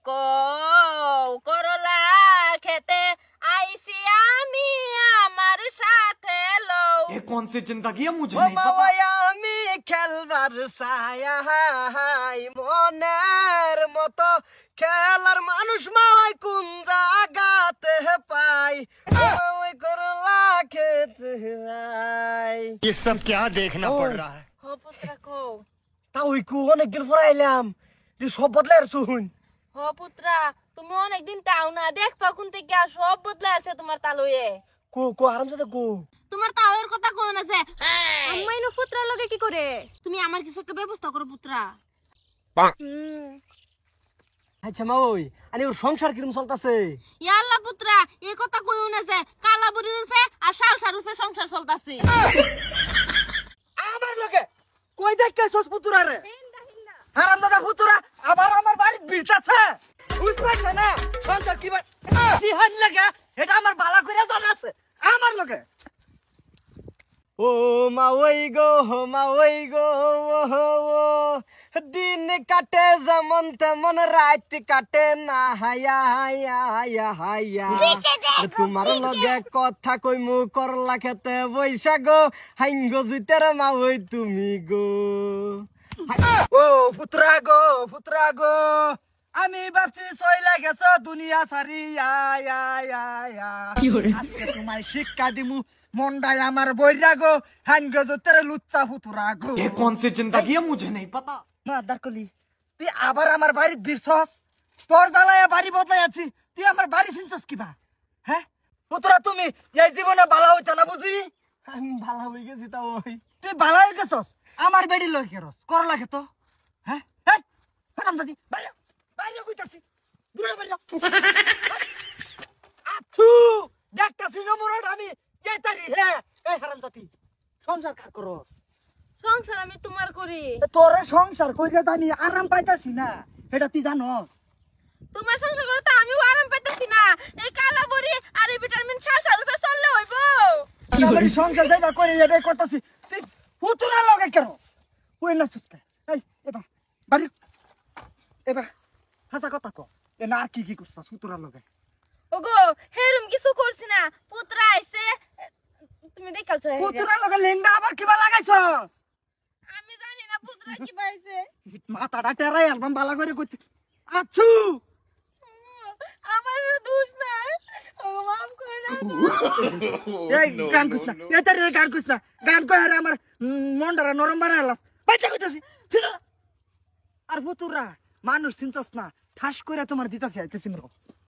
কও করলা খেতে আইছি আমি আমার সাথে লও। ये कौन सी जिंदगी है मुझे ও नहीं पता। মাওয়া আমি খেলবার ছায়া হাই মনের মতো খেলার মানুষ মাওয়াই কোন জায়গাতে পাই ওই করলা খেতে যাই। ये सब क्या देखना पड़ रहा है। হ পুত্রা কও। তা ওই কু অনেকদিন পর আইলাম তুই সব বদলাই আর শুন। হ পুত্রা তুমি অনেকদিন তাও না দেখবা কোন থেকে সব বদলে আছে তোমার তালুয়ে। কো কো আরাম সাথে কো। তোমার তাওয়ের কথা কোন আছে? আম্মাই না পুত্রার লগে কি করে? তুমি আমার কিছু একটা ব্যবস্থা করো পুত্রা। আচ্ছা মা ওই আনি ওর সংসার কিরম চলতেছে? ইয়াল্লা পুত্রা এই কথা কইও না যে কালা বুড়ির রূপে আর শালসার রূপে সংসার চলতাছে। আমার লগে কই দেখছস পুতুরা রে? হারাম দাদা পুতুরা আবার আমার বাড়িতে ভিড়তাছে বুঝ পাইছ না সংসার কি জিহান লাগে এটা আমার বালা কইরা জানা আছে আমার লগে। ও মা ওই গো দিন কাটে যেমন তেমন রাত কাটে না হায়া হায়া হায়া হায়া তোমার লগে কথা কইমু করলা খেতে বৈশা গো হাইঙ্গ জুইতের মা ওই তুমি গো। ও পুত্রা গো আমি ভাবছি সইলা গেছ দুনিয়া সারি তোমার শিক্ষা দিমু মন্ডায় আমার বইরা গো হাইঙ্গ জুইতের লুচ্চা পুত্রা গো। ये कौन सी जिंदगी है मुझे नहीं पता। মাদার কলি তুই আবার আমার বাড়িতে বিরছস তোর জ্বালায় বাড়ি বদলাই আছি তুই আমার বাড়ি চিনছস কিবা হ্যাঁ পুত্রা তুমি এই জীবনে ভালো হইতা না বুঝি আমি ভালো হয়ে গেছি তা ওই তুই ভালো হয়ে গেছস আমার বেডি লই কেরস কর লাগে তো হ্যাঁ হ্যাঁ হারাম দাদি বাইরে বাইরে কইতাছি দূরে বাইরে আছু দেখতাছি না মোরড আমি এই তারি হ্যাঁ এই হারাম দাদি সংসার কার করস? সংসার আমি তোমার করি। তোর সংসার কইরে তো আমি আরাম পাইতাছি না এটা তুই জানোস? তোমার সংসার করে তো আমিও আরাম পাইতেছি না। এই কালা বুড়ি আর এই ভিটামিন শালসার রূপে চললে হইবো। আমার সংসার যাইবা করে যাবে করতাছি তুই পুতুরা লগে কেন ওই না সুস্কা এই এবা বাড়ি এবা হাসা কথা কো এ না আর কি করছস পুতুরা লগে? ওগো হেরুম কিছু করছি না পুত্রা আইছে তুমি দেখালছো। পুতুরা লগে লেঙ্গা আবার কিবা লাগাইছস? আমি জানি না পুত্রা কি পাইছে। মাথাটা টেরাই অ্যালবাম বালা করে কইতে আছু আমার দোষ নাই। ও মাফ করে দাও। এই গান কইছ না এটা রে গান কইছ না গান কই আরে আমার মনডারা নরম বানাইলাস বাইটা কইতাছি আর পুতুরা মানুষ চিনছস না ঠাস কইরা তোমার দিতাছি আইতেছি মরো